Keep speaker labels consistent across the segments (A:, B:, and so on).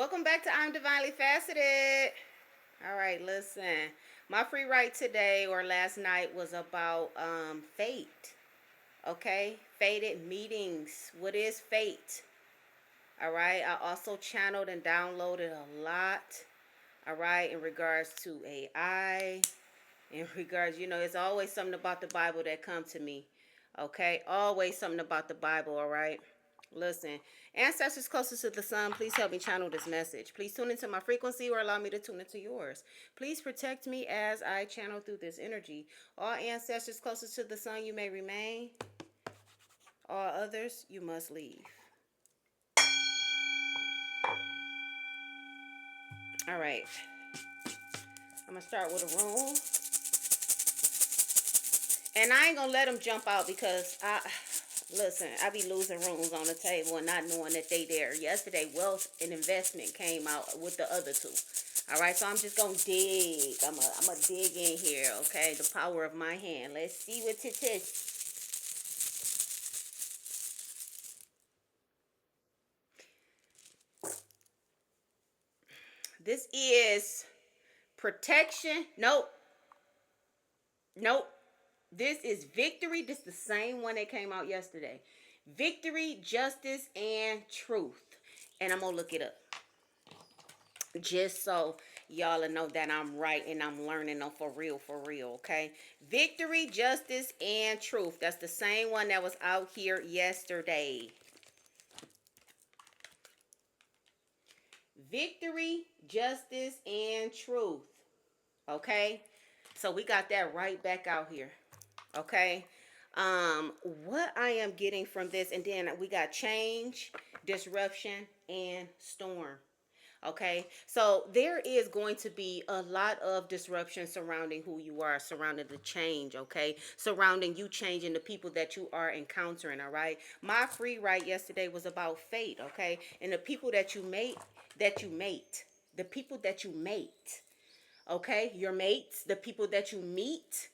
A: Welcome back to I'm Divinely Faceted. All right, listen. My free write today or last night was about fate. Okay? Fated meetings. What is fate? All right? I also channeled and downloaded a lot. All right, in regards to AI, in regards, it's always something about the Bible that come to me. Okay? Always something about the Bible, all right? Listen, ancestors closest to the sun, please help me channel this message. Please tune into my frequency or allow me to tune into yours. Please protect me as I channel through this energy. All ancestors closest to the sun, you may remain. All others, you must leave. All right. I'm going to start with a room. And I ain't going to let them jump out because listen, I be losing rooms on the table and not knowing that they there. Yesterday, wealth and investment came out with the other two. All right, so I'm just gonna dig. I'm a dig in here. Okay, the power of my hand. Let's see what it is. This is protection. Nope, nope. This is victory. This is the same one that came out yesterday. Victory, justice, and truth. And I'm gonna look it up just so y'all know that I'm right and I'm learning them for real, okay? Victory, justice, and truth. That's the same one that was out here yesterday. Victory, justice, and truth. Okay? So we got that right back out here. Okay? What I am getting from this, and then we got change, disruption, and storm. Okay, so there is going to be a lot of disruption surrounding who you are, surrounding the change, okay, surrounding you changing the people that you are encountering. All right, my free write yesterday was about fate, okay, and the people that you mate, the people that you mate, okay, your mates, the people that you meet,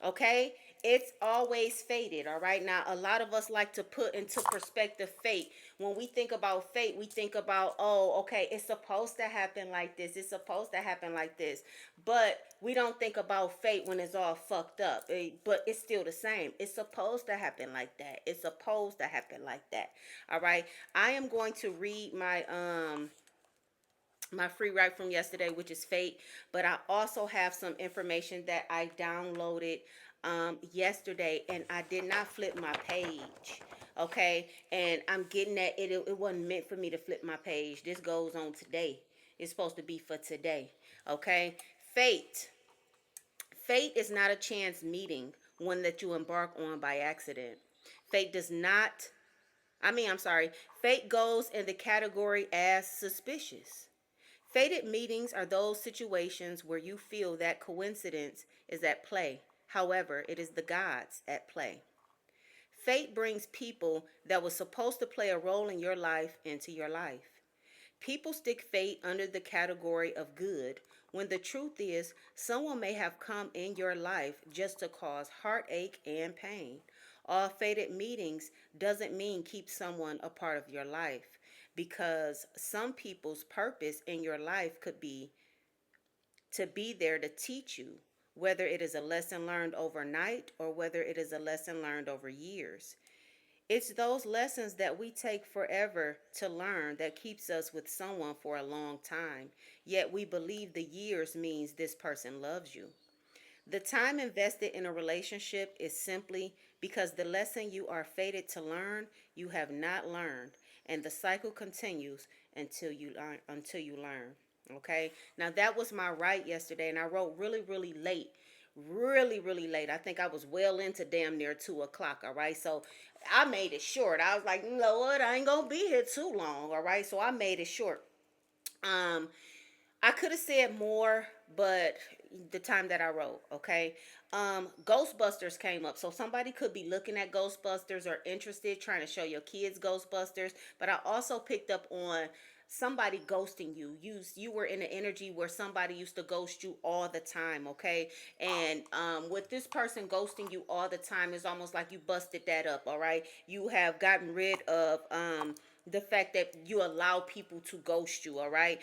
A: okay, it's always fated. All right, now a lot of us like to put into perspective fate. When we think about fate, we think about, oh, okay, it's supposed to happen like this, it's supposed to happen like this, but we don't think about fate when it's all fucked up. But it's still the same. It's supposed to happen like that. It's supposed to happen like that. All right, I am going to read my free write from yesterday, which is fate. But I also have some information that I downloaded yesterday, and I did not flip my page. Okay, and I'm getting that it wasn't meant for me to flip my page. This goes on today. It's supposed to be for today. Okay, fate. Fate is not a chance meeting, one that you embark on by accident. Fate does not. I'm sorry. Fate goes in the category as suspicious. Fated meetings are those situations where you feel that coincidence is at play. However, it is the gods at play. Fate brings people that were supposed to play a role in your life into your life. People stick fate under the category of good when the truth is someone may have come in your life just to cause heartache and pain. All fated meetings doesn't mean keep someone a part of your life because some people's purpose in your life could be to be there to teach you, whether it is a lesson learned overnight or whether it is a lesson learned over years. It's those lessons that we take forever to learn that keeps us with someone for a long time, yet we believe the years means this person loves you. The time invested in a relationship is simply because the lesson you are fated to learn, you have not learned, and the cycle continues until you learn. Okay? Now that was my write yesterday, and I wrote really, really late. Really, really late. I think I was well into damn near 2 o'clock. All right. So I made it short. I was like, Lord, I ain't gonna be here too long. All right. So I made it short. Um, I could have said more, but the time that I wrote, okay. Ghostbusters came up. So somebody could be looking at Ghostbusters or interested, trying to show your kids Ghostbusters. But I also picked up on somebody ghosting you. You were in an energy where somebody used to ghost you all the time, okay? And with this person ghosting you all the time, it's almost like you busted that up, all right? You have gotten rid of the fact that you allow people to ghost you. All right.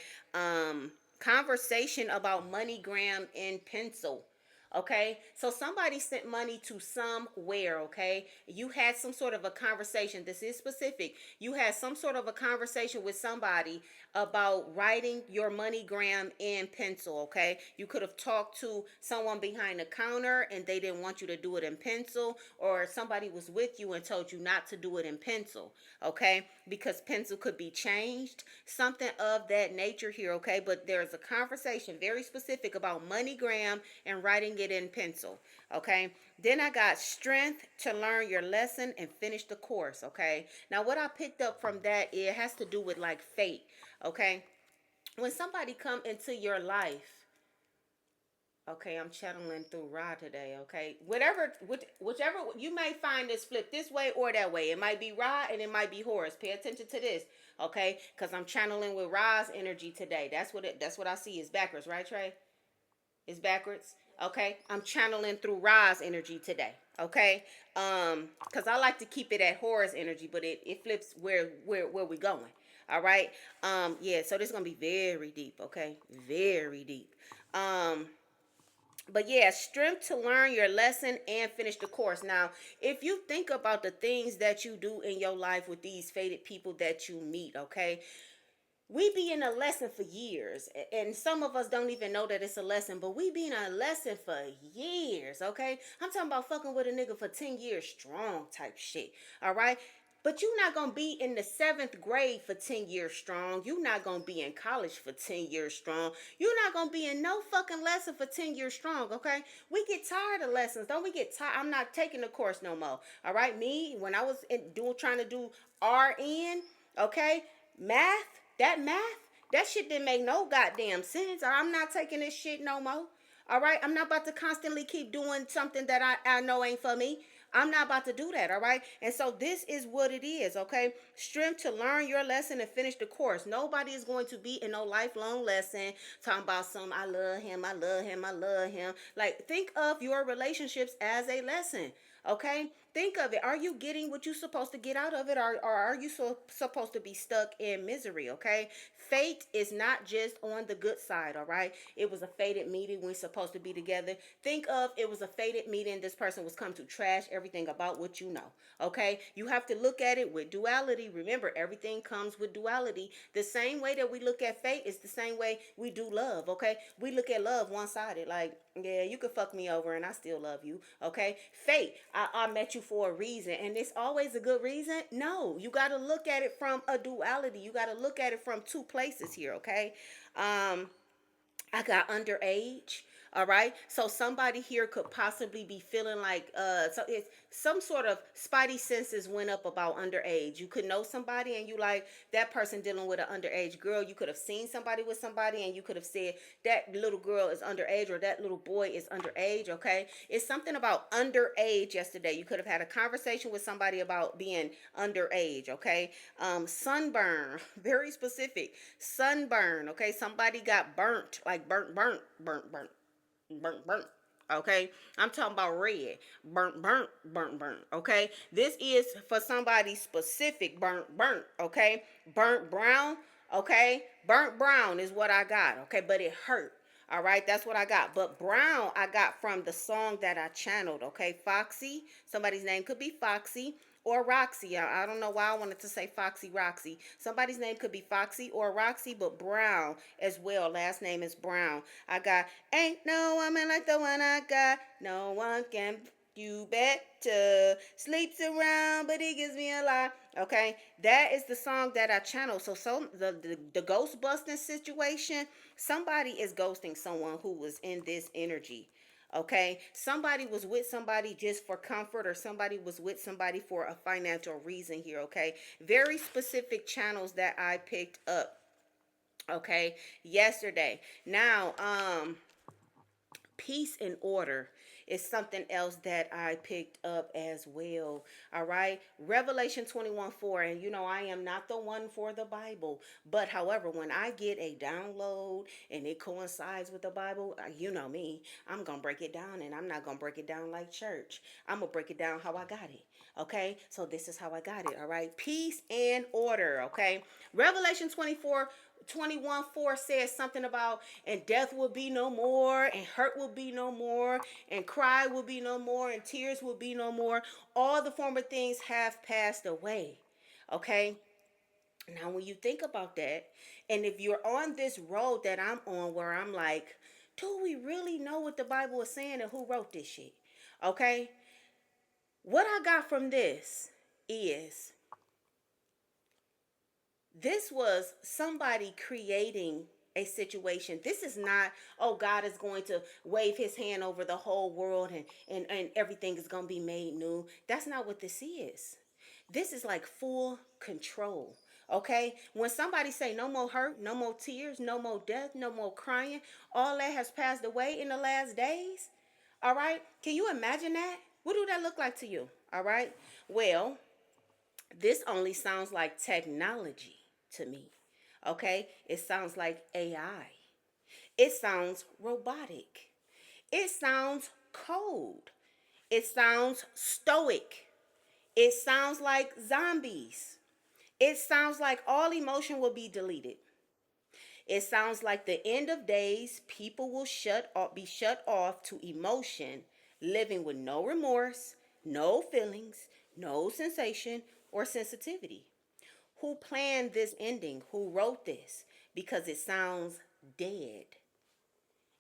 A: Conversation about MoneyGram in pencil. Okay, so somebody sent money to somewhere. Okay, you had some sort of a conversation. This is specific. You had some sort of a conversation with somebody about writing your MoneyGram in pencil. Okay, you could have talked to someone behind the counter and they didn't want you to do it in pencil, or somebody was with you and told you not to do it in pencil. Okay, because pencil could be changed, something of that nature here. Okay, but there's a conversation very specific about MoneyGram and writing it in pencil. Okay, then I got strength to learn your lesson and finish the course. Okay, now what I picked up from that, it has to do with like fate. Okay, when somebody come into your life, okay, I'm channeling through Ra today. Okay, whichever you may find this flip this way or that way. It might be Ra and it might be Horus. Pay attention to this, okay? Because I'm channeling with Ra's energy today. That's what I see is backwards, right, Trey? It's backwards. Okay, I'm channeling through Ra's energy today. Okay, because I like to keep it at Horus energy, but it flips where we going. All right. Yeah. So this is gonna be very deep. Okay, very deep. But yeah, strength to learn your lesson and finish the course. Now, if you think about the things that you do in your life with these fated people that you meet, okay, we be in a lesson for years, and some of us don't even know that it's a lesson, but we be in a lesson for years. Okay, I'm talking about fucking with a nigga for 10 years strong type shit. All right, but you're not gonna be in the seventh grade for 10 years strong. You're not gonna be in college for 10 years strong. You're not gonna be in no fucking lesson for 10 years strong. Okay, we get tired of lessons, don't we? Get tired. I'm not taking the course no more. All right, me when I was trying to do RN, okay, math, that shit didn't make no goddamn sense. Or I'm not taking this shit no more. All right, I'm not about to constantly keep doing something that I know ain't for me. I'm not about to do that, all right? And so this is what it is, okay? Strength to learn your lesson and finish the course. Nobody is going to be in no lifelong lesson talking about some I love him, I love him, I love him. Like, think of your relationships as a lesson. Okay, think of it. Are you getting what you're supposed to get out of it, or are you supposed to be stuck in misery? Okay, fate is not just on the good side. All right, it was a fated meeting. We're supposed to be together. Think of it was a fated meeting. This person was come to trash everything about what you know. Okay, you have to look at it with duality. Remember, everything comes with duality. The same way that we look at fate is the same way we do love. Okay, we look at love one sided, like, yeah, you could fuck me over and I still love you. Okay, fate, I met you for a reason, and it's always a good reason. No, you got to look at it from a duality. You got to look at it from two places here. Okay, I got underage. All right. So somebody here could possibly be feeling like so it's some sort of spidey senses went up about underage. You could know somebody and you like that person dealing with an underage girl. You could have seen somebody with somebody and you could have said that little girl is underage or that little boy is underage. Okay. It's something about underage yesterday. You could have had a conversation with somebody about being underage. Okay. Sunburn, very specific. Sunburn. Okay. Somebody got burnt, like burnt. Okay, I'm talking about red, burnt. Okay, this is for somebody specific. Burnt. Okay, burnt brown. Okay, burnt brown is what I got. Okay, but it hurt. All right, that's what I got. But brown, I got from the song that I channeled. Okay, Foxy. Somebody's name could be Foxy or Roxy. I don't know why I wanted to say Foxy Roxy. Somebody's name could be Foxy or Roxy, but Brown as well. Last name is Brown. I got ain't no woman like the one I got. No one can. You better sleeps around, but he gives me a lot. Okay, that is the song that I channel. So the ghost busting situation. Somebody is ghosting someone who was in this energy. Okay, somebody was with somebody just for comfort, or somebody was with somebody for a financial reason here. Okay, very specific channels that I picked up. Okay, yesterday. Now, peace and order is something else that I picked up as well. All right. Revelation 21:4. And I am not the one for the Bible. But however, when I get a download and it coincides with the Bible, you know me, I'm going to break it down, and I'm not going to break it down like church. I'm going to break it down how I got it. Okay. So this is how I got it. All right. Peace and order. Okay. Revelation 21:4 says something about, and death will be no more, and hurt will be no more, and cry will be no more, and tears will be no more. All the former things have passed away. Okay. Now, when you think about that, and if you're on this road that I'm on, where I'm like, do we really know what the Bible is saying and who wrote this shit? Okay. What I got from this is, this was somebody creating a situation. This is not, oh, God is going to wave his hand over the whole world, and everything is going to be made new. That's not what this is. This is like full control. Okay, when somebody say no more hurt, no more tears, no more death, no more crying, all that has passed away in the last days. All right, can you imagine that? What do that look like to you? All right, well, this only sounds like technology to me. Okay? It sounds like AI. It sounds robotic. It sounds cold. It sounds stoic. It sounds like zombies. It sounds like all emotion will be deleted. It sounds like the end of days, people will be shut off to emotion, living with no remorse, no feelings, no sensation or sensitivity. Who planned this ending? Who wrote this? Because it sounds dead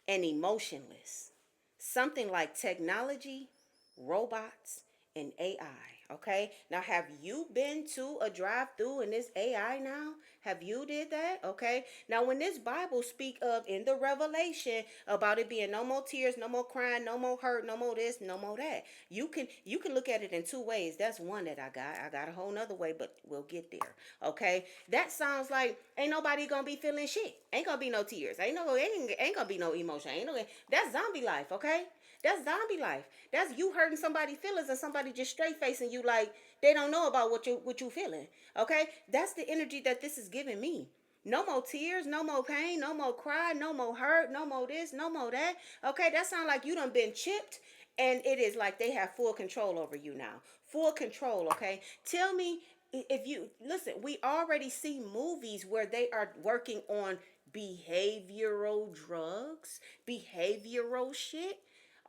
A: and emotionless. Something like technology, robots, and AI. Okay. Now, have you been to a drive-through and this AI now? Have you did that? Okay. Now, when this Bible speak of in the Revelation about it being no more tears, no more crying, no more hurt, no more this, no more that. You can look at it in two ways. That's one that I got. I got a whole nother way, but we'll get there. Okay. That sounds like ain't nobody gonna be feeling shit. Ain't gonna be no tears. Ain't gonna be no emotion. That's zombie life. Okay. That's zombie life. That's you hurting somebody's feelings and somebody just straight facing you like they don't know about what you feeling. Okay? That's the energy that this is giving me. No more tears, no more pain, no more cry, no more hurt, no more this, no more that. Okay, that sounds like you done been chipped, and it is like they have full control over you now. Full control, okay? Tell me if you listen, we already see movies where they are working on behavioral drugs, behavioral shit.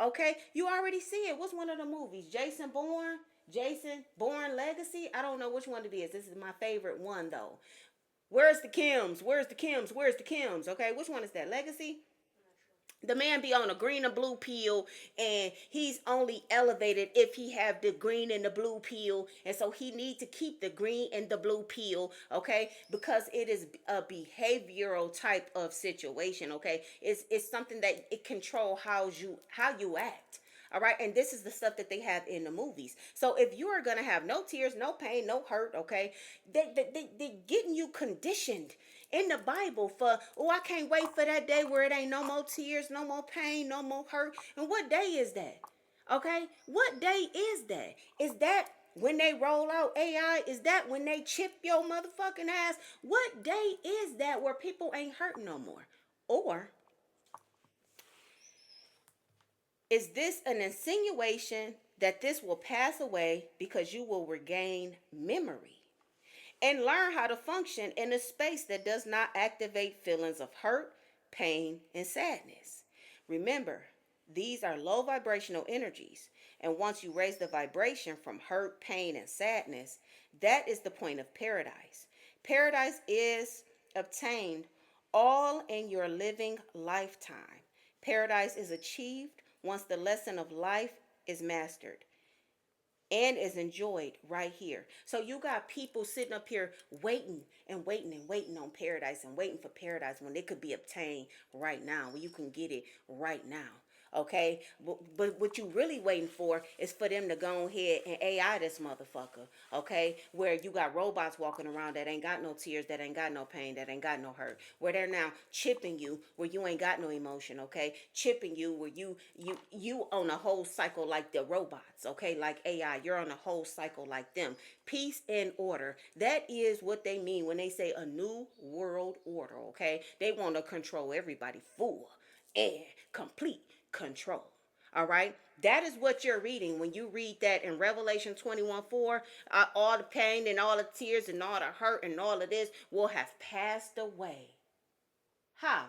A: Okay, you already see it. What's one of the movies? Jason Bourne Legacy. I don't know which one it is. This is my favorite one though. Where's the Kims? Where's the Kims? Where's the Kims? Okay, which one is that? Legacy. The man be on a green and blue pill, and he's only elevated if he have the green and the blue pill, and so he need to keep the green and the blue pill, okay, because it is a behavioral type of situation. Okay, it's something that it control how you act. All right, and this is the stuff that they have in the movies. So if you are gonna have no tears, no pain, no hurt, okay, they getting you conditioned in the Bible for, oh, I can't wait for that day where it ain't no more tears, no more pain, no more hurt. And what day is that? Okay, what day is that? Is that when they roll out AI? Is that when they chip your motherfucking ass? What day is that where people ain't hurting no more? Or is this an insinuation that this will pass away because you will regain memory and learn how to function in a space that does not activate feelings of hurt, pain, and sadness? Remember, these are low vibrational energies, and once you raise the vibration from hurt, pain, and sadness, that is the point of paradise. Paradise is obtained all in your living lifetime. Paradise is achieved once the lesson of life is mastered and is enjoyed right here. So you got people sitting up here waiting and waiting and waiting on paradise and waiting for paradise when it could be obtained right now, when you can get it right now. Okay, but what you really waiting for is for them to go ahead and AI this motherfucker. Okay, where you got robots walking around that ain't got no tears, that ain't got no pain, that ain't got no hurt. Where they're now chipping you, where you ain't got no emotion. Okay, chipping you where you on a whole cycle like the robots. Okay, like AI, you're on a whole cycle like them. Peace and order. That is what they mean when they say a new world order. Okay, they want to control everybody full and complete control. All right. That is what you're reading when you read that in Revelation 21:4. All the pain and all the tears and all the hurt and all of this will have passed away. How?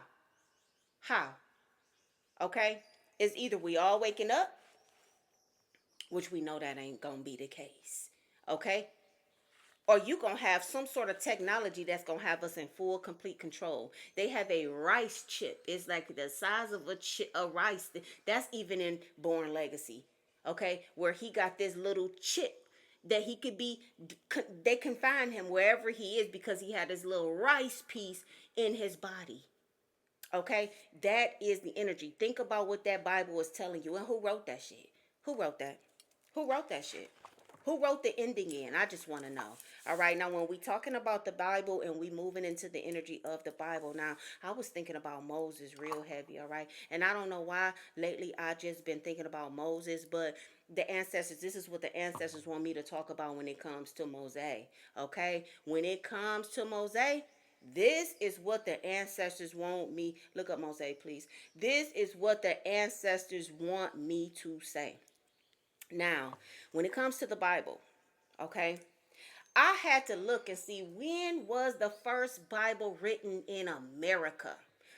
A: How? Okay. It's either we all waking up, which we know that ain't going to be the case. Okay. Or you gonna have some sort of technology that's gonna have us in full complete control. They have a rice chip. It's like the size of a rice. That's even in Born Legacy. Okay, where he got this little chip that he could be. They can find him wherever he is because he had this little rice piece in his body. Okay, that is the energy. Think about what that Bible is telling you and who wrote that shit. Who wrote that? Who wrote that shit? Who wrote the ending in? I just want to know. All right, now when we talking about the Bible and we moving into the energy of the Bible, now I was thinking about Moses real heavy. All right, and I don't know why lately I just been thinking about Moses, but the ancestors. This is what the ancestors want me to talk about when it comes to Mosaic. Okay, when it comes to Mosaic. This is what the ancestors want me. Look up Mosaic, please. This is what the ancestors want me to say. Now, when it comes to the Bible, okay, I had to look and see when was the first Bible written in America.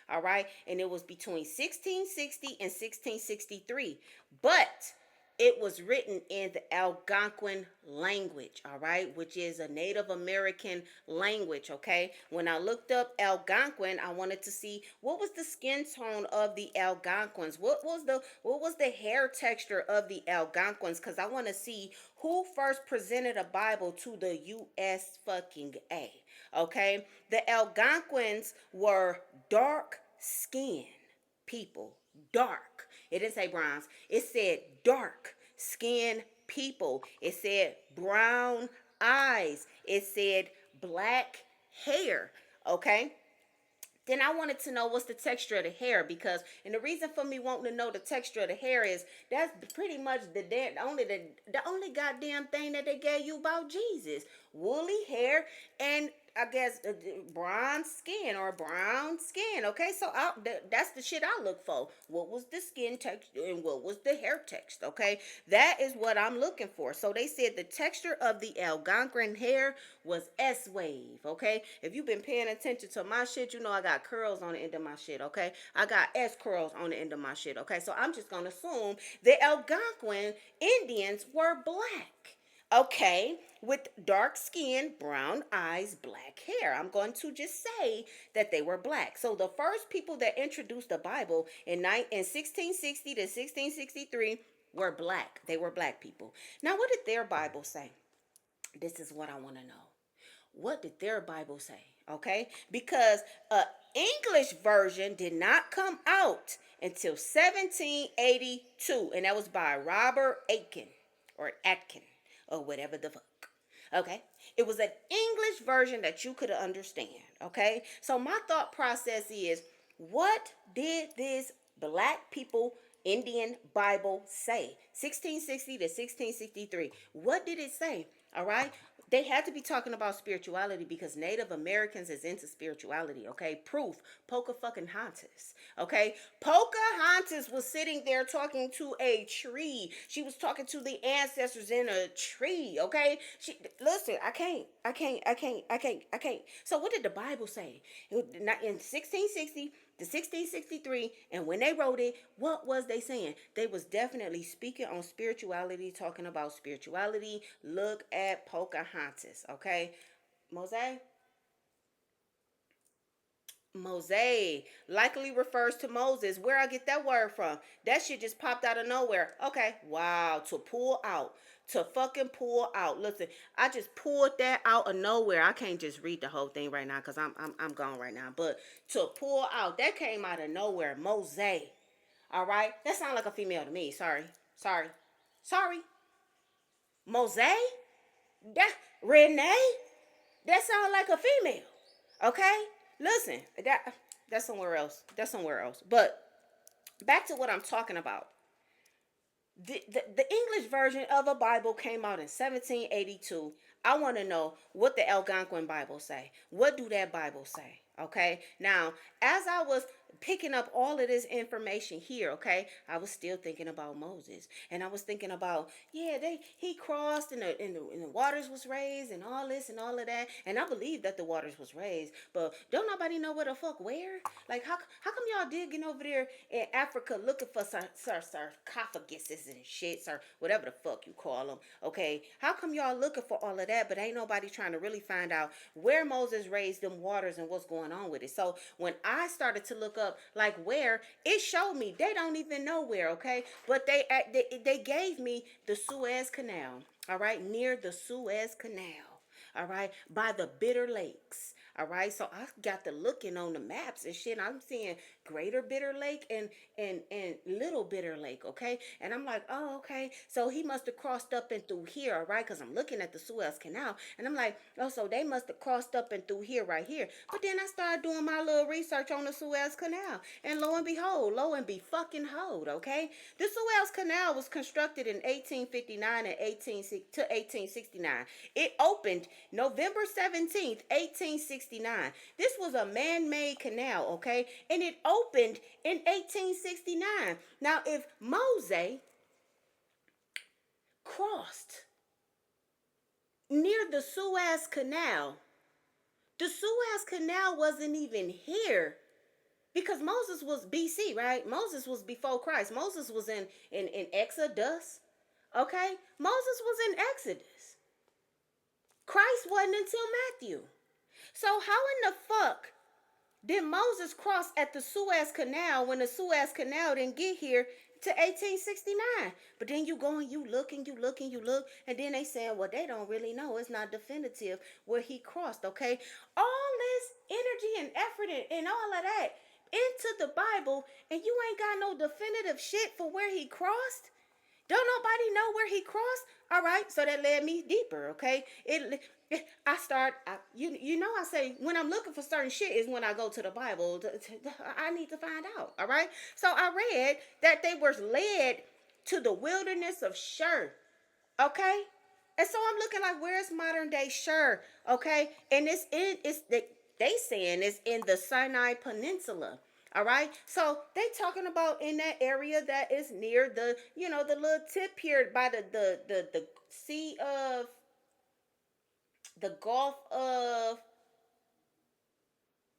A: All right, and it was between 1660 and 1663. But it was written in the Algonquin language, all right, which is a Native American language, okay? When I looked up Algonquin, I wanted to see what was the skin tone of the Algonquins. What was the hair texture of the Algonquins, cuz I want to see who first presented a Bible to the US fucking A. Okay? The Algonquins were dark skinned people. Dark. It didn't say bronze. It said dark skinned people. It said brown eyes. It said black hair. Okay? Then I wanted to know what's the texture of the hair, because and the reason for me wanting to know the texture of the hair is that's pretty much the only goddamn thing that they gave you about Jesus. Woolly hair and I guess bronze skin or brown skin. Okay, so that's the shit I look for. What was the skin texture and what was the hair texture? Okay, that is what I'm looking for. So they said the texture of the Algonquin hair was S wave. Okay, if you've been paying attention to my shit, you know I got curls on the end of my shit. Okay, I got S curls on the end of my shit. Okay, so I'm just gonna assume the Algonquin Indians were black. Okay, with dark skin, brown eyes, black hair. I'm going to just say that they were black. So the first people that introduced the Bible in 1660 to 1663 were black. They were black people. Now, what did their Bible say? This is what I want to know. What did their Bible say? Okay, because English version did not come out until 1782, and that was by Robert Aiken or Atkin or whatever the fuck. Okay, it was an English version that you could understand. Okay, so my thought process is, what did this black people Indian Bible say? 1660 to 1663. What did it say? All right. They had to be talking about spirituality because Native Americans is into spirituality, okay? Proof, Pocahontas, okay? Pocahontas was sitting there talking to a tree. She was talking to the ancestors in a tree, okay? Listen, I can't. So what did the Bible say? In 1660 to 1663, and when they wrote it, what was they saying? They was definitely speaking on spirituality, talking about spirituality. Look at Pocahontas, okay? Mosaic. Mosaic likely refers to Moses. Where I get that word from? That shit just popped out of nowhere. Okay, wow, to pull out, to fucking pull out. Listen, I just pulled that out of nowhere. I can't just read the whole thing right now because I'm gone right now. But to pull out, that came out of nowhere. Mosaic. All right, that sounds like a female to me. Sorry. Mose, that Renee, that sounds like a female. Okay, listen, that's somewhere else. That's somewhere else. But back to what I'm talking about. The English version of a Bible came out in 1782. I want to know what the Algonquin Bible say. What do that Bible say? Okay. Now, as I was picking up all of this information here, okay, I was still thinking about Moses, and I was thinking about, yeah, he crossed and the waters was raised and all this and all of that, and I believe that the waters was raised, but don't nobody know where the fuck where. Like, how come y'all digging over there in Africa looking for sarcophaguses and shits or whatever the fuck you call them? Okay, how come y'all looking for all of that, but ain't nobody trying to really find out where Moses raised them waters and what's going on with it? So when I started to look up like where, it showed me they don't even know where. Okay, but they gave me the Suez Canal. All right, near the Suez Canal. All right, by the Bitter Lakes. All right, so I got to looking on the maps and shit. I'm seeing Greater Bitter Lake and Little Bitter Lake. Okay, and I'm like, oh, okay. So he must have crossed up and through here, all right? Because I'm looking at the Suez Canal, and I'm like, oh, so they must have crossed up and through here, right here. But then I started doing my little research on the Suez Canal, and lo and be fucking hold, okay? The Suez Canal was constructed in 1859 and 1869. It opened November 17th, 1869. This was a man-made canal, okay? And it opened in 1869. Now, if Moses crossed near the Suez Canal, the Suez Canal wasn't even here because Moses was BC, right? Moses was before Christ. Moses was in Exodus, okay? Moses was in Exodus. Christ wasn't until Matthew. So how in the fuck did Moses cross at the Suez Canal when the Suez Canal didn't get here to 1869? But then you go and you look and you look and you look, and then they saying, well, they don't really know. It's not definitive where he crossed, okay? All this energy and effort and all of that into the Bible, and you ain't got no definitive shit for where he crossed? Don't nobody know where he crossed? All right, so that led me deeper, okay? You know, I say when I'm looking for certain shit is when I go to the Bible. I need to find out, all right? So I read that they were led to the wilderness of Shur, okay? And so I'm looking like, where's modern day Shur, okay? And they saying it's in the Sinai Peninsula. All right, so they talking about in that area that is near the, the little tip here by the sea of the Gulf of,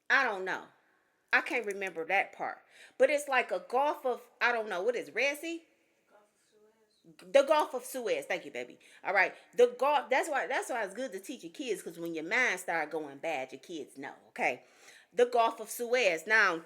A: I don't know. I can't remember that part. But it's like a Gulf of, I don't know, what is Red Sea? The Gulf of Suez. Thank you, baby. All right. The Gulf, that's why it's good to teach your kids, because when your mind start going bad, your kids know. Okay. The Gulf of Suez. Now,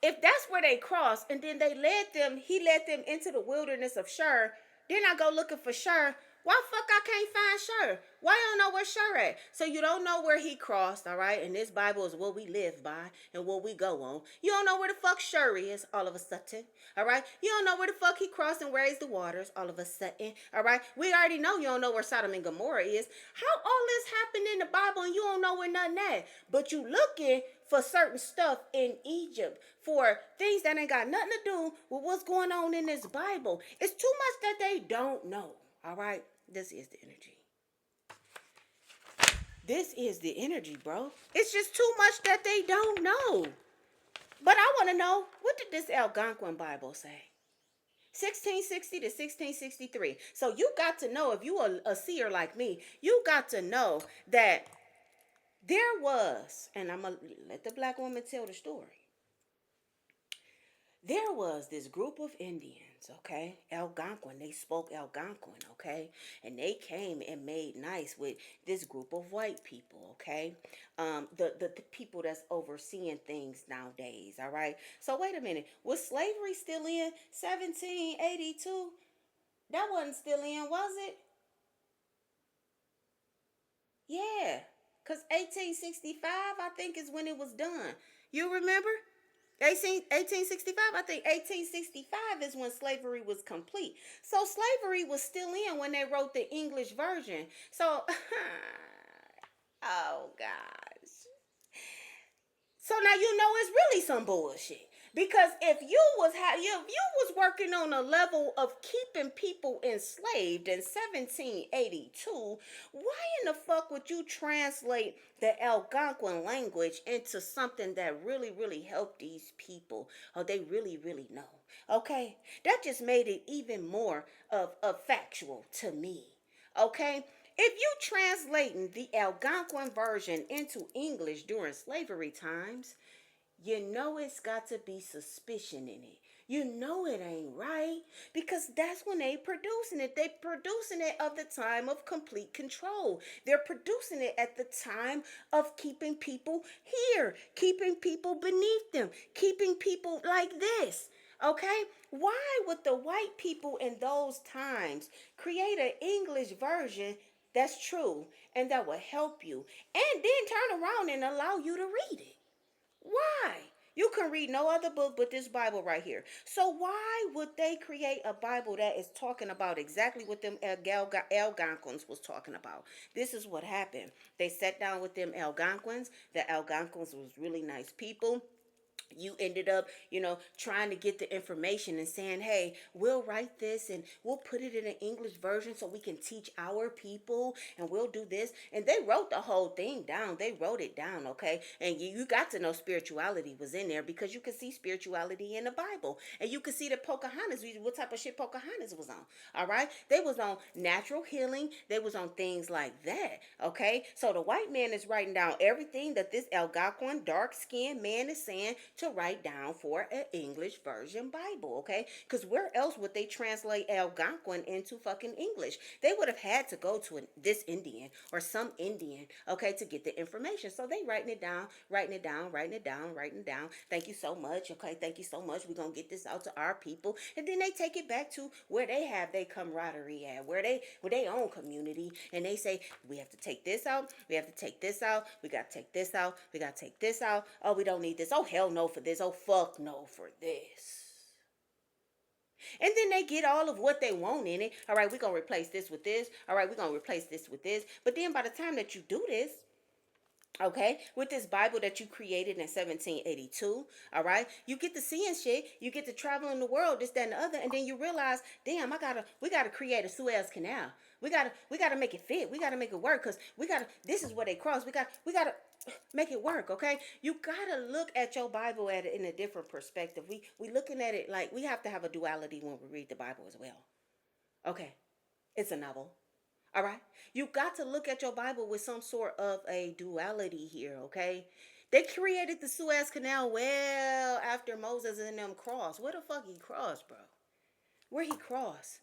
A: if that's where they crossed and then he led them into the wilderness of Shur, then I go looking for Shur. Why fuck I can't find Shur? Why I don't know where Shur at? So you don't know where he crossed, all right? And this Bible is what we live by and what we go on. You don't know where the fuck Shur is all of a sudden, all right? You don't know where the fuck he crossed and raised the waters all of a sudden, all right? We already know you don't know where Sodom and Gomorrah is. How all this happened in the Bible and you don't know where nothing at? But you looking for certain stuff in Egypt, for things that ain't got nothing to do with what's going on in this Bible. It's too much that they don't know. All right, this is the energy. This is the energy, bro. It's just too much that they don't know. But I want to know, what did this Algonquin Bible say? 1660 to 1663. So you got to know, if you are a seer like me, you got to know that there was, and I'm going to let the black woman tell the story. There was this group of Indians, okay? Algonquin. They spoke Algonquin, okay? And they came and made nice with this group of white people, okay? The people that's overseeing things nowadays, all right? So wait a minute. Was slavery still in 1782? That wasn't still in, was it? Yeah. Because 1865, I think, is when it was done. You remember? 1865, I think 1865 is when slavery was complete. So slavery was still in when they wrote the English version. So, oh gosh. So now you know it's really some bullshit. Because if you was working on a level of keeping people enslaved in 1782, why in the fuck would you translate the Algonquin language into something that really helped these people, or they really know? Okay, that just made it even more of factual to me. Okay, if you translating the Algonquin version into English during slavery times, you know it's got to be suspicion in it. You know it ain't right, because that's when they producing it. They producing it of the time of complete control. They're producing it at the time of keeping people here, keeping people beneath them, keeping people like this. Okay? Why would the white people in those times create an English version that's true and that will help you, and then turn around and allow you to read it? Why? You can read no other book but this Bible right here. So why would they create a Bible that is talking about exactly what them Algonquins was talking about? This is what happened. They sat down with them Algonquins. The Algonquins was really nice people. You ended up, trying to get the information and saying, hey, we'll write this and we'll put it in an English version so we can teach our people, and we'll do this. And they wrote the whole thing down. They wrote it down, okay? And you got to know spirituality was in there, because you could see spirituality in the Bible. And you could see that Pocahontas, what type of shit Pocahontas was on, all right? They was on natural healing. They was on things like that, okay? So the white man is writing down everything that this Algonquin dark-skinned man is saying to write down for an English version Bible, okay? Because where else would they translate Algonquin into fucking English? They would have had to go to this Indian or some Indian, okay, to get the information. So they writing it down, writing it down, writing it down, writing it down. Thank you so much, okay? Thank you so much. We're gonna get this out to our people, and then they take it back to where they have their camaraderie at, where they own community, and they say we have to take this out, we have to take this out, we gotta take this out, we gotta take this out. Oh, we don't need this. Oh, hell no for this. Oh, fuck no for this. And then they get all of what they want in it. All right, we're going to replace this with this. All right, we're going to replace this with this. But then by the time that you do this, okay, with this Bible that you created in 1782, all right, you get to seeing shit, you get to traveling the world, this, that, and the other, and then you realize, damn, we gotta create a Suez Canal. We gotta make it fit. We gotta make it work, because this is where they cross. We gotta make it work, okay? You gotta look at your Bible at it in a different perspective. We looking at it like we have to have a duality when we read the Bible as well. Okay, it's a novel. All right. You got to look at your Bible with some sort of a duality here, okay? They created the Suez Canal well after Moses and them crossed. Where the fuck he crossed, bro? Where he crossed?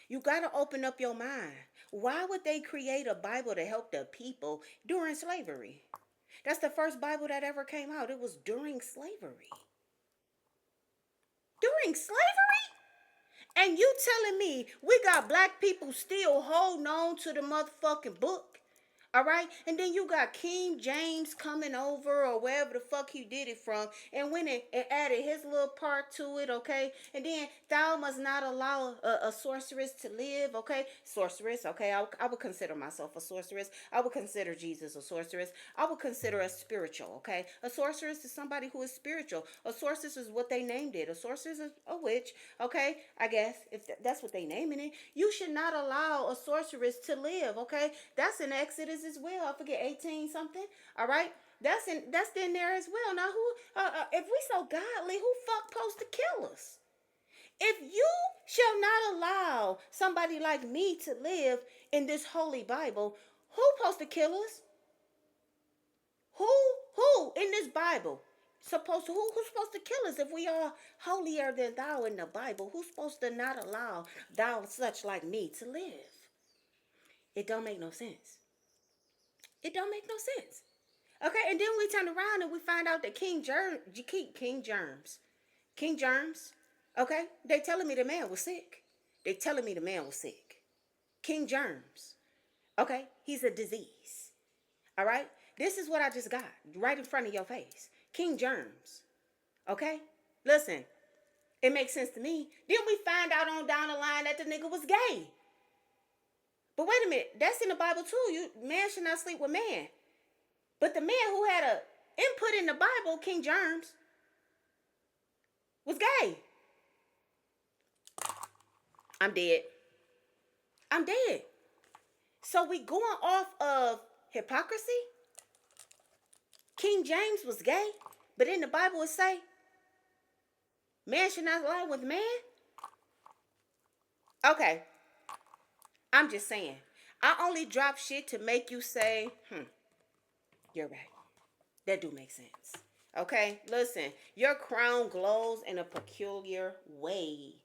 A: You got to open up your mind. Why would they create a Bible to help the people during slavery? That's the first Bible that ever came out. It was during slavery. During slavery? And you telling me we got black people still holding on to the motherfucking book? All right, and then you got King James coming over, or wherever the fuck he did it from, and went and added his little part to it, okay? And then thou must not allow a sorceress to live, okay? Sorceress, okay? I would consider myself a sorceress. I would consider Jesus a sorceress. I would consider us spiritual, okay? A sorceress is somebody who is spiritual. A sorceress is what they named it. A sorceress is a witch, okay? I guess if that's what they naming it. You should not allow a sorceress to live, okay? That's in Exodus as well. I forget 18 something. All right, that's in there as well. Now if we so godly, who fuck supposed to kill us? If you shall not allow somebody like me to live in this holy Bible, who supposed to kill us? Who in this Bible who's supposed to kill us if we are holier than thou in the Bible? Who's supposed to not allow thou such like me to live? It don't make no sense. It don't make no sense. Okay, and then we turn around and we find out that King Germs, okay, they telling me the man was sick. They telling me the man was sick. King Germs, okay, he's a disease. All right, this is what I just got right in front of your face. King Germs, Okay? Listen, it makes sense to me. Then we find out on down the line that the nigga was gay. But wait a minute, that's in the Bible too. Man should not sleep with man. But the man who had a input in the Bible, King James, was gay. I'm dead. I'm dead. So we going off of hypocrisy? King James was gay, but in the Bible it say, man should not lie with man? Okay, I'm just saying. I only drop shit to make you say, you're right. That do make sense. Okay, listen, your crown glows in a peculiar way.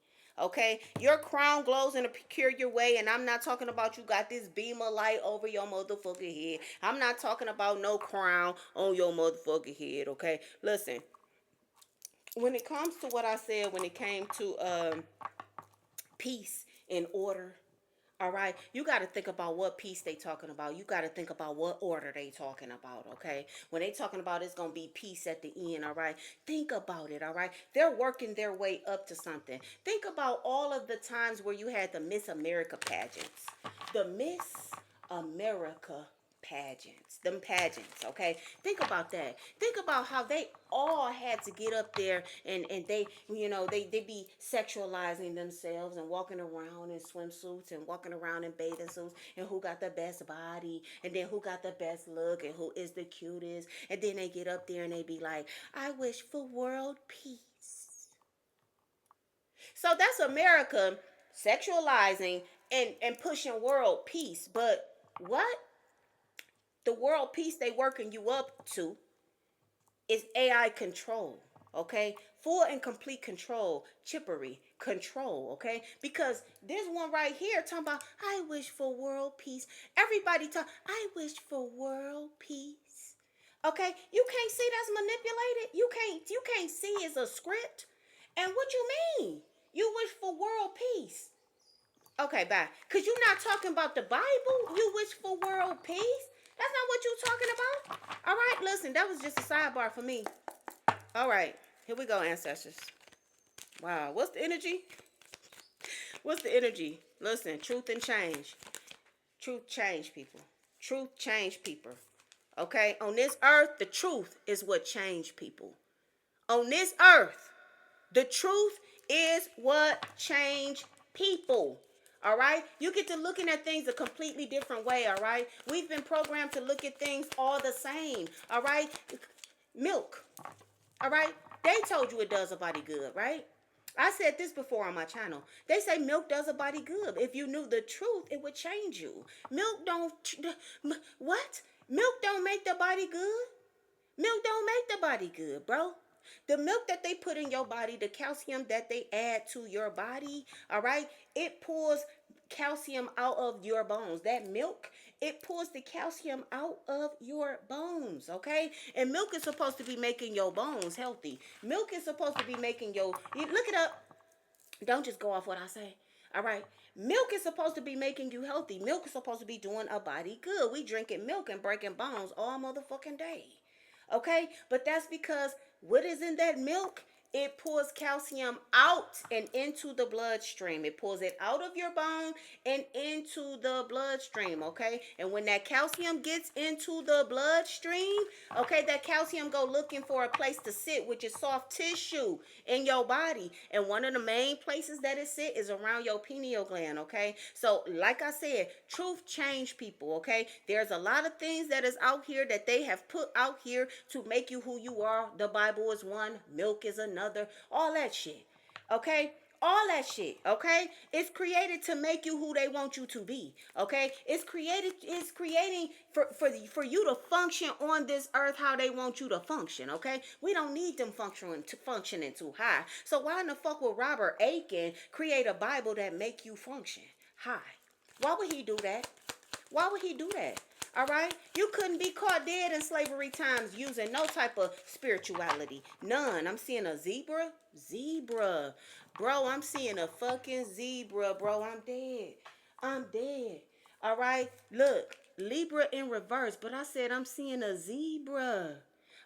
A: Okay, your crown glows in a peculiar way, and I'm not talking about you got this beam of light over your motherfucking head. I'm not talking about no crown on your motherfucking head. Okay, listen, when it comes to what I said, when it came to peace and order, all right, you got to think about what peace they talking about. You got to think about what order they talking about, okay? When they talking about it's going to be peace at the end, all right? Think about it, all right? They're working their way up to something. Think about all of the times where you had the Miss America pageants. The Miss America pageants, okay? Think about that. Think about how they all had to get up there and they, they be sexualizing themselves and walking around in swimsuits and walking around in bathing suits, and who got the best body, and then who got the best look, and who is the cutest, and then they get up there and they be like, I wish for world peace. So that's America sexualizing and pushing world peace. But what the world peace they working you up to is AI control, okay? Full and complete control, chippery, control, okay? Because there's one right here talking about, I wish for world peace. Everybody talk, I wish for world peace. Okay? You can't see that's manipulated. You can't see it's a script. And what you mean? You wish for world peace. Okay, bye. Cause you're not talking about the Bible. You wish for world peace. That's not what you're talking about. All right, listen, that was just a sidebar for me. All right, here we go, ancestors. Wow, what's the energy? What's the energy? Listen, truth and change. Truth change people. Truth change people. Okay, on this earth, the truth is what changed people. On this earth, the truth is what changed people. All right, you get to looking at things a completely different way. All right, we've been programmed to look at things all the same. All right, milk. All right, they told you it does a body good, right? I said this before on my channel. They say milk does a body good. If you knew the truth, it would change you. Milk don't. What? Milk don't make the body good. Milk don't make the body good, bro. The milk that they put in your body, the calcium that they add to your body, all right, it pulls calcium out of your bones. That milk, it pulls the calcium out of your bones, okay? And milk is supposed to be making your bones healthy. Milk is supposed to be making you look it up. Don't just go off what I say. All right. Milk is supposed to be making you healthy. Milk is supposed to be doing a body good. We drinking milk and breaking bones all motherfucking day. Okay? But that's because what is in that milk? It pulls calcium out and into the bloodstream. It pulls it out of your bone and into the bloodstream, okay? And when that calcium gets into the bloodstream, okay, that calcium go looking for a place to sit, which is soft tissue in your body. And one of the main places that it sit is around your pineal gland, okay? So, like I said, truth change people, okay? There's a lot of things that is out here that they have put out here to make you who you are. The Bible is one, milk is another, all that shit, okay? All that shit, okay? It's created to make you who they want you to be, okay? It's creating for you to function on this earth how they want you to function, okay? We don't need them functioning too high. So why in the fuck would Robert Aiken create a Bible that make you function high? Why would he do that? Why would he do that? All right? You couldn't be caught dead in slavery times using no type of spirituality. None. I'm seeing a zebra. Zebra. Bro, I'm seeing a fucking zebra, bro. I'm dead. I'm dead. All right? Look, Libra in reverse, but I said I'm seeing a zebra.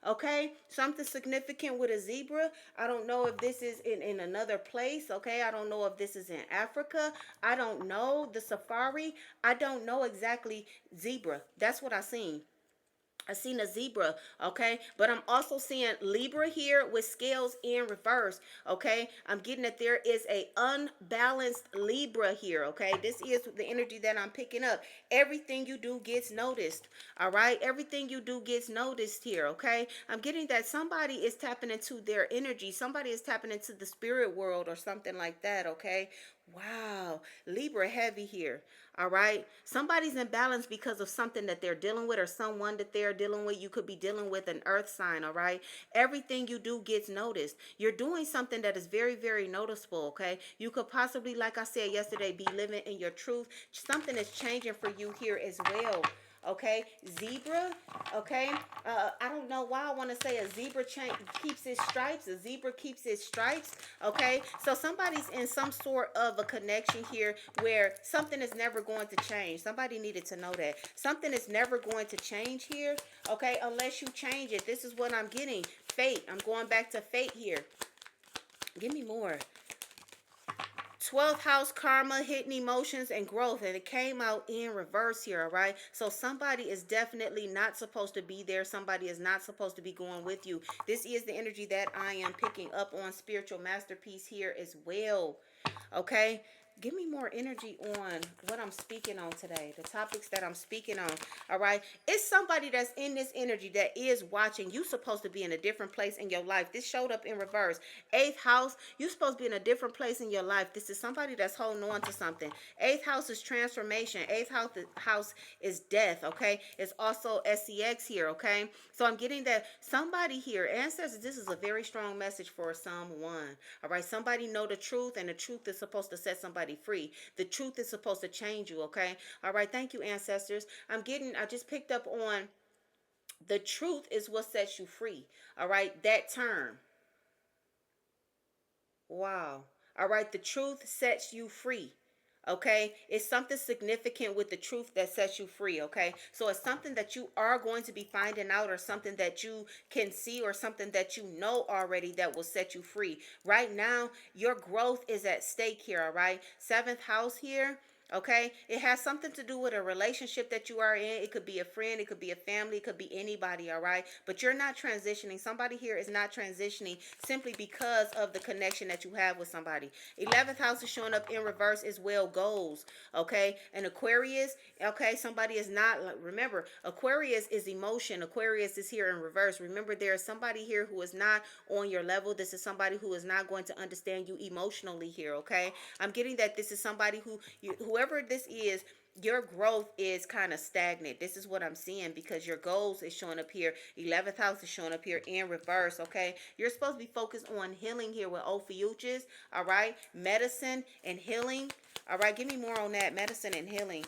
A: Okay, something significant with a zebra. I don't know if this is in another place. Okay, I don't know if this is in Africa. I don't know the safari. I don't know exactly. Zebra, that's what I seen. I seen a zebra, okay, but I'm also seeing Libra here with scales in reverse, okay. I'm getting that there is a unbalanced Libra here, okay. This is the energy that I'm picking up. Everything you do gets noticed, all right. Everything you do gets noticed here, okay. I'm getting that somebody is tapping into their energy. Somebody is tapping into the spirit world or something like that, okay. Wow, Libra heavy here. All right. Somebody's in balance because of something that they're dealing with or someone that they're dealing with. You could be dealing with an earth sign. All right. Everything you do gets noticed. You're doing something that is very, very noticeable. Okay. You could possibly, like I said yesterday, be living in your truth. Something is changing for you here as well. Okay, zebra. Okay, I don't know why I want to say a zebra keeps its stripes. A zebra keeps its stripes. Okay, so somebody's in some sort of a connection here where something is never going to change. Somebody needed to know that something is never going to change here. Okay, unless you change it. This is what I'm getting. Fate. I'm going back to fate here. Give me more. 12th house karma, hidden emotions, and growth, and it came out in reverse here. All right, so somebody is definitely not supposed to be there. Somebody is not supposed to be going with you. This is the energy that I am picking up on spiritual masterpiece here as well. Okay, give me more energy on what I'm speaking on today, the topics that I'm speaking on. All right, it's somebody that's in this energy that is watching. You supposed to be in a different place in your life. This showed up in reverse. 8th house, you supposed to be in a different place in your life. This is somebody that's holding on to something. 8th house is transformation. 8th house is death. Okay, it's also SCX here. Okay, so I'm getting that somebody here, ancestors, this is a very strong message for someone. All right, somebody know the truth, and the truth is supposed to set somebody free. The truth is supposed to change you. Okay, all right, thank you, ancestors. I just picked up on the truth is what sets you free. All right, that term. Wow. All right, the truth sets you free. Okay, it's something significant with the truth that sets you free. Okay, so it's something that you are going to be finding out, or something that you can see, or something that you know already that will set you free. Right now, your growth is at stake here. All right, 7th house here. Okay, it has something to do with a relationship that you are in. It could be a friend, it could be a family, it could be anybody. All right, but you're not transitioning. Somebody here is not transitioning simply because of the connection that you have with somebody. 11th house is showing up in reverse as well. Goals. Okay, and Aquarius. Okay, somebody is not. Remember, Aquarius is emotion. Aquarius is here in reverse. Remember, there is somebody here who is not on your level. This is somebody who is not going to understand you emotionally here. Okay, I'm getting that this is somebody whoever this is, your growth is kind of stagnant. This is what I'm seeing, because your goals is showing up here. 11th house is showing up here in reverse. Okay, you're supposed to be focused on healing here with Ophiuchus. All right, medicine and healing. All right, give me more on that, medicine and healing.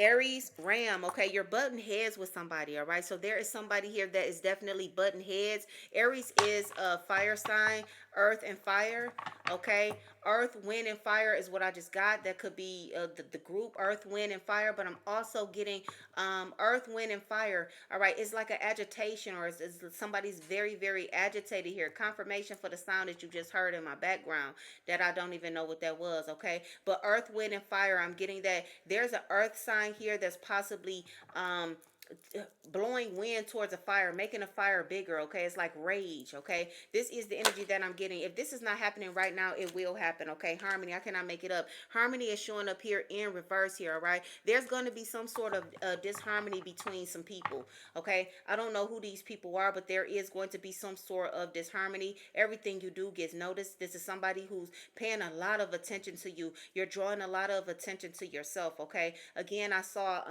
A: Aries, Ram, okay, you're butting heads with somebody, all right? So there is somebody here that is definitely butting heads. Aries is a fire sign, earth and fire, okay? Earth, wind, and fire is what I just got. That could be the group earth, wind, and fire, but I'm also getting earth, wind, and fire, all right? It's like an agitation, or it's somebody's very, very agitated here. Confirmation for the sound that you just heard in my background that I don't even know what that was, okay? But earth, wind, and fire, I'm getting that there's an earth sign here that's possibly blowing wind towards a fire, making a fire bigger. Okay, it's like rage. Okay, this is the energy that I'm getting. If this is not happening right now, it will happen. Okay, harmony, I cannot make it up. Harmony is showing up here in reverse here. All right, there's going to be some sort of disharmony between some people. Okay, I don't know who these people are, but there is going to be some sort of disharmony. Everything you do gets noticed. This is somebody who's paying a lot of attention to you. You're drawing a lot of attention to yourself. Okay, again, I saw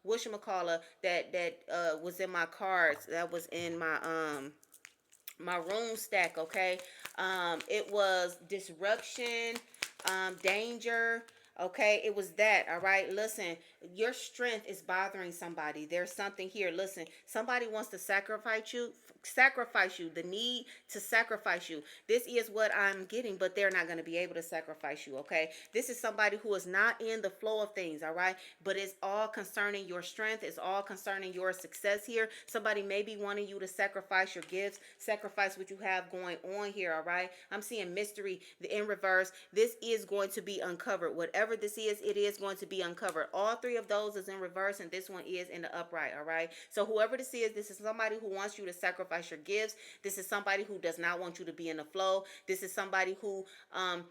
A: whatchamacallit that was in my cards, that was in my room stack. Okay, it was disruption, danger. Okay, it was that. All right, listen, your strength is bothering somebody. There's something here. Listen, somebody wants to sacrifice you, the need to sacrifice you. This is what I'm getting, but they're not going to be able to sacrifice you, okay? This is somebody who is not in the flow of things, all right? But it's all concerning your strength. It's all concerning your success here. Somebody may be wanting you to sacrifice your gifts, sacrifice what you have going on here, all right? I'm seeing mystery in reverse. This is going to be uncovered. Whatever this is, it is going to be uncovered. All three of those is in reverse, and this one is in the upright, all right? So whoever this is somebody who wants you to sacrifice your gifts. This is somebody who does not want you to be in the flow. This is somebody who I'm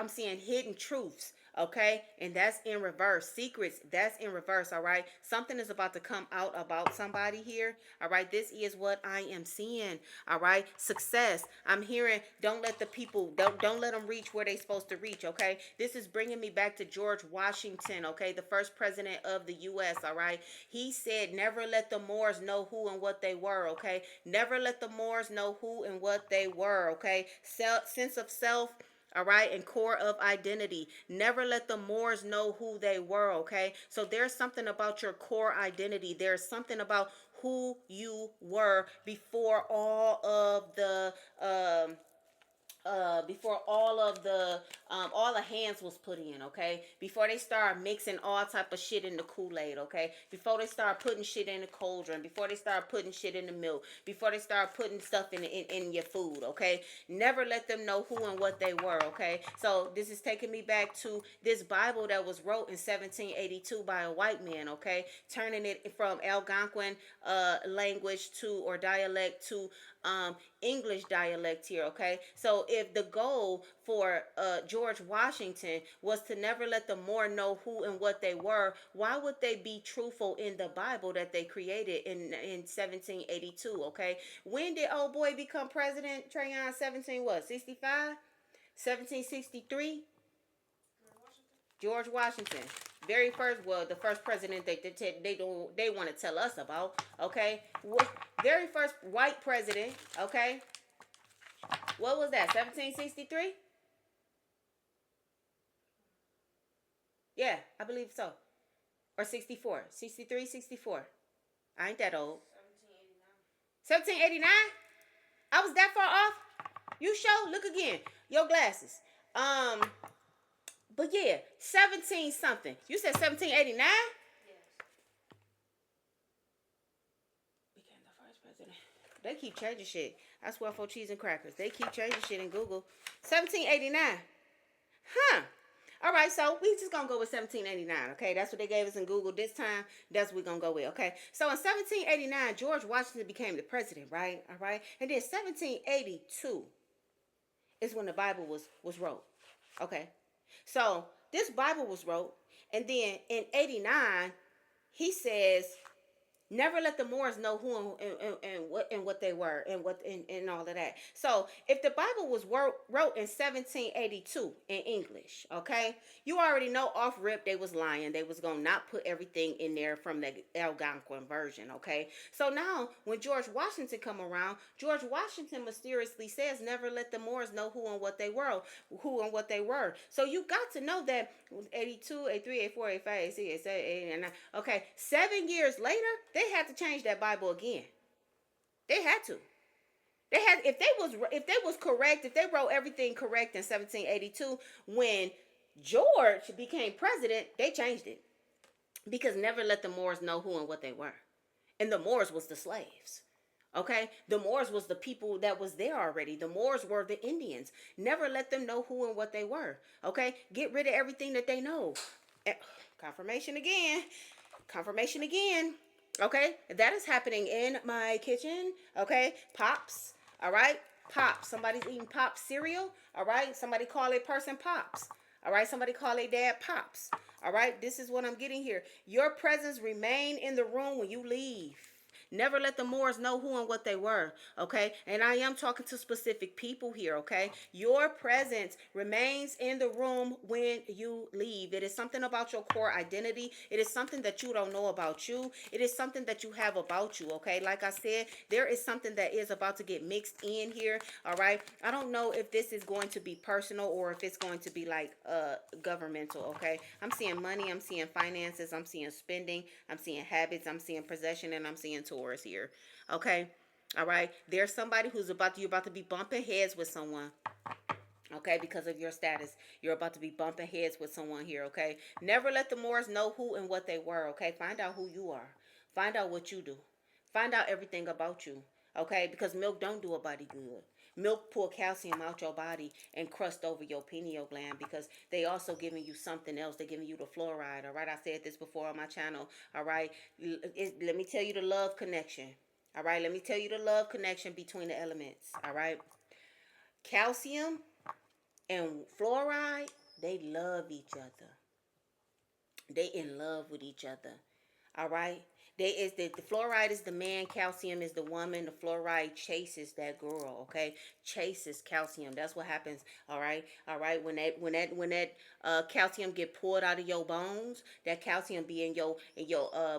A: seeing hidden truths, okay? And that's in reverse. Secrets, that's in reverse, all right? Something is about to come out about somebody here, all right? This is what I am seeing, all right? Success. I'm hearing don't let the people, don't let them reach where they're supposed to reach, okay? This is bringing me back to George Washington, okay? The first president of the U.S., all right? He said never let the Moors know who and what they were, okay? Never let the Moors know who and what they were, okay? Sense of self, all right, and core of identity. Never let the Moors know who they were, okay? So there's something about your core identity. There's something about who you were before all the hands was put in, okay? Before they start mixing all type of shit in the Kool-Aid, okay? Before they start putting shit in the cauldron, before they start putting shit in the milk, before they start putting stuff in your food, okay? Never let them know who and what they were, okay? So this is taking me back to this Bible that was wrote in 1782 by a white man, okay? Turning it from Algonquin language to, or dialect to English dialect here, okay? So if the goal for George Washington was to never let the Moor know who and what they were, why would they be truthful in the Bible that they created in 1782, okay? When did old boy become president? Trayon, 65? 1763? George Washington. Very first, well, the first president they want to tell us about, okay? Very first white president, okay? What was that? 1763? Yeah, I believe so. Or 64. 63, 64. I ain't that old. 1789? I was that far off? You sure? Look again. Your glasses. But yeah, 17 something. You said 1789? Became the first president. They keep changing shit. I swear for cheese and crackers. They keep changing shit in Google. 1789. Huh. All right, so we just gonna go with 1789, okay? That's what they gave us in Google this time. That's what we're gonna go with, okay? So in 1789, George Washington became the president, right? All right, and then 1782 is when the Bible was wrote, okay? So this Bible was wrote, and then in 89, he says, never let the Moors know who and what they were and all of that. So if the Bible was wrote in 1782 in English, okay, you already know off rip they was lying. They was gonna not put everything in there from the Algonquin version, okay. So now when George Washington come around, George Washington mysteriously says never let the Moors know who and what they were. So you got to know that 82, 83, 84, 85, 86, 87, 89. Okay, 7 years later, they had to change that Bible again. They had to. They had if they was correct, if they wrote everything correct in 1782, when George became president, they changed it. Because never let the Moors know who and what they were. And the Moors was the slaves. Okay, the Moors was the people that was there already. The Moors were the Indians. Never let them know who and what they were. Okay, get rid of everything that they know. Confirmation again. Confirmation again. Okay, that is happening in my kitchen. Okay, Pops. All right, Pops. Somebody's eating Pops cereal. All right, somebody call a person Pops. All right, somebody call a dad Pops. All right, this is what I'm getting here. Your presence remain in the room when you leave. Never let the Moors know who and what they were, okay? And I am talking to specific people here, okay? Your presence remains in the room when you leave. It is something about your core identity. It is something that you don't know about you. It is something that you have about you, okay? Like I said, there is something that is about to get mixed in here, all right? I don't know if this is going to be personal or if it's going to be like governmental, okay? I'm seeing money, I'm seeing finances, I'm seeing spending, I'm seeing habits, I'm seeing possession, and I'm seeing Taurus here, okay? All right, there's somebody who's you're about to be bumping heads with someone, okay, because of your status. You're about to be bumping heads with someone here, okay? Never let the Moors know who and what they were, okay? Find out who you are. Find out what you do. Find out everything about you, okay? Because milk don't do a body good. Milk pull calcium out your body and crust over your pineal gland, because they also giving you something else. They're giving you the fluoride, all right? I said this before on my channel, all right? Let me tell you the love connection, all right? Let me tell you the love connection between the elements, all right? Calcium and fluoride, they love each other. They in love with each other. All right. They is the fluoride is the man, calcium is the woman. The fluoride chases that girl, okay? Chases calcium. That's what happens. All right. All right. When that calcium get poured out of your bones, that calcium be in your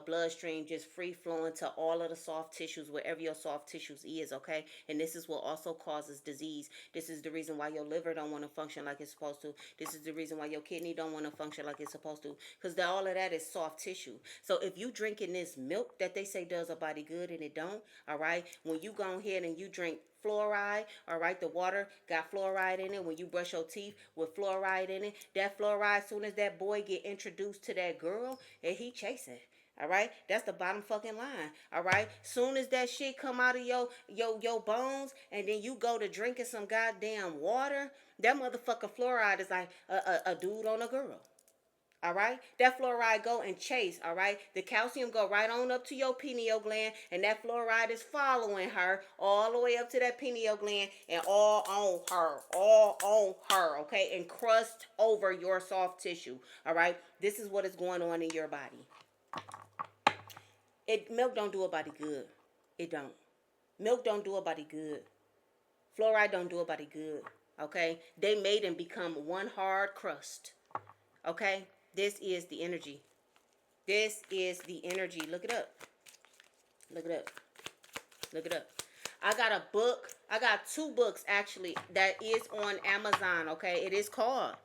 A: bloodstream, just free flowing to all of the soft tissues, wherever your soft tissues is, okay? And this is what also causes disease. This is the reason why your liver don't want to function like it's supposed to. This is the reason why your kidney don't want to function like it's supposed to, because all of that is soft tissue. So if you drinking this milk that they say does a body good and it don't, all right, when you go ahead and you drink fluoride, all right, the water got fluoride in it. When you brush your teeth with fluoride in it, that fluoride, soon as that boy get introduced to that girl, and he chasing. All right, that's the bottom fucking line. All right, soon as that shit come out of your bones, and then you go to drinking some goddamn water, that motherfucker fluoride is like a dude on a girl. All right, that fluoride go and chase. All right, the calcium go right on up to your pineal gland, and that fluoride is following her all the way up to that pineal gland and all on her. Okay, and crust over your soft tissue. All right, this is what is going on in your body. Milk don't do a body good. It don't. Milk don't do a body good. Fluoride don't do a body good. Okay, they made him become one hard crust. Okay, this is the energy. This is the energy. Look it up. Look it up. Look it up. I got a book. I got two books actually that is on Amazon. Okay, it is called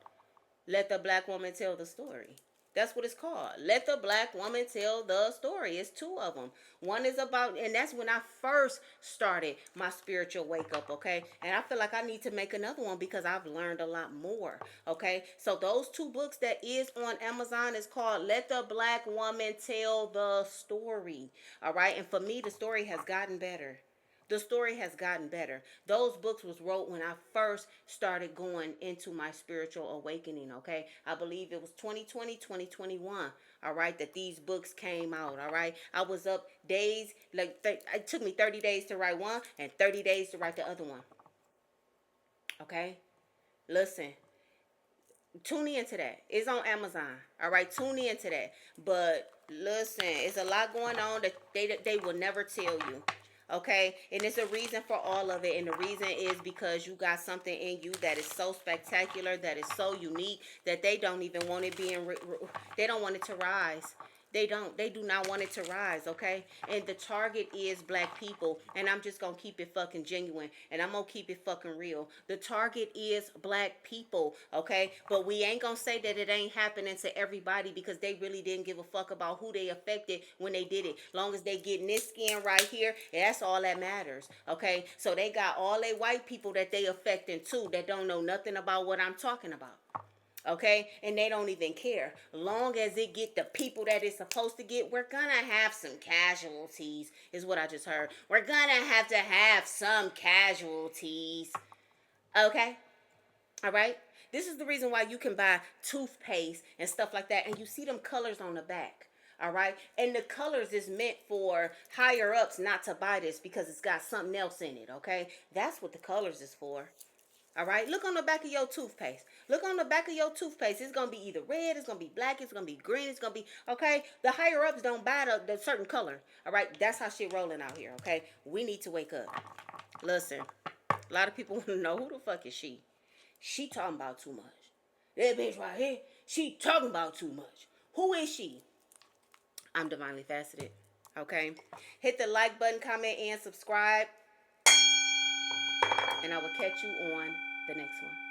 A: Let the Black Woman Tell the Story. That's what it's called. Let the Black Woman Tell the Story. It's two of them. One is about, and that's when I first started my spiritual wake up, okay? And I feel like I need to make another one because I've learned a lot more, okay? So those two books that is on Amazon is called Let the Black Woman Tell the Story, all right? And for me, the story has gotten better. The story has gotten better. Those books was wrote when I first started going into my spiritual awakening, okay? I believe it was 2020, 2021, all right, that these books came out, all right? I was up days, like, it took me 30 days to write one and 30 days to write the other one, okay? Listen, tune into that. It's on Amazon, all right? Tune into that. But listen, it's a lot going on that they will never tell you. Okay, and it's a reason for all of it, and the reason is because you got something in you that is so spectacular, that is so unique, that they don't even want it they don't want it to rise. They do not want it to rise, okay? And the target is black people, and I'm just gonna keep it fucking genuine, and I'm gonna keep it fucking real. The target is black people, okay? But we ain't gonna say that it ain't happening to everybody, because they really didn't give a fuck about who they affected when they did it. Long as they getting this skin right here, that's all that matters, okay? So they got all they white people that they affecting too, that don't know nothing about what I'm talking about. Okay, and they don't even care. Long as it get the people that it's supposed to get, we're gonna have some casualties, is what I just heard. We're gonna have some casualties. Okay, all right. This is the reason why you can buy toothpaste and stuff like that, and you see them colors on the back. All right, and the colors is meant for higher ups not to buy this because it's got something else in it. Okay, that's what the colors is for. All right, look on the back of your toothpaste. Look on the back of your toothpaste. It's gonna be either red, it's gonna be black, it's gonna be green, it's gonna be okay. The higher ups don't buy the certain color. All right, that's how shit rolling out here. Okay, we need to wake up. Listen, a lot of people want to know who the fuck is she. She talking about too much. That bitch right here, she talking about too much. Who is she? I'm Divinely Faceted. Okay, hit the like button, comment, and subscribe, and I will catch you on the next one.